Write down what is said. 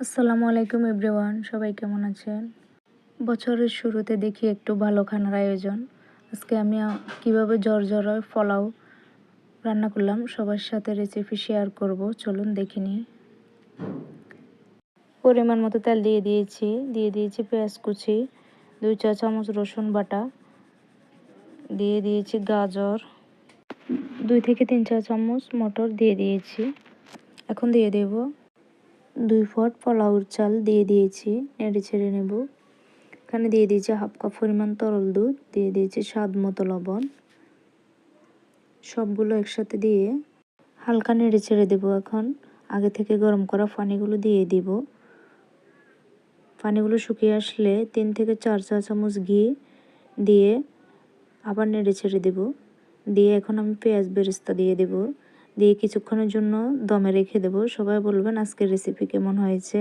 আসসালামু আলাইকুম এভরিওয়ান, সবাই কেমন আছেন? বছরের শুরুতে দেখি একটু ভালো খানার আয়োজন। আজকে আমি কিভাবে ঝরঝরে পোলাও রান্না করলাম সবার সাথে রেসিপি শেয়ার করব। চলুন দেখে নিই। পরিমাণ মতো তেল দিয়ে দিয়েছি পেঁয়াজ কুচি, 2 চা চামচ রসুন বাটা, দিয়ে দিয়েছি গাজর, 2 থেকে 3 চা চামচ মটর দিয়ে দিয়েছি। এখন দিয়ে দেব 2 পট পোলাওর চাল দিয়ে দিয়েছি, নেড়ে ছেড়ে নেব। এখানে দিয়ে দিয়েছি হাফ কাপ পরিমাণ তরল দুধ, দিয়ে দিয়েছি স্বাদ মতো লবণ। সবগুলো একসাথে দিয়ে হালকা নেড়ে ছেড়ে দেবো। এখন আগে থেকে গরম করা পানিগুলো দিয়ে দিব। পানিগুলো শুকিয়ে আসলে 3 থেকে 4 চা চামচ ঘি দিয়ে আবার নেড়ে ছেড়ে দেব। দিয়ে এখন আমি পেঁয়াজ বেরেস্তা দিয়ে দেব, দিয়ে কিছুক্ষণের জন্য দমে রেখে দেব। সবাই বলবেন আজকের রেসিপি কেমন হয়েছে।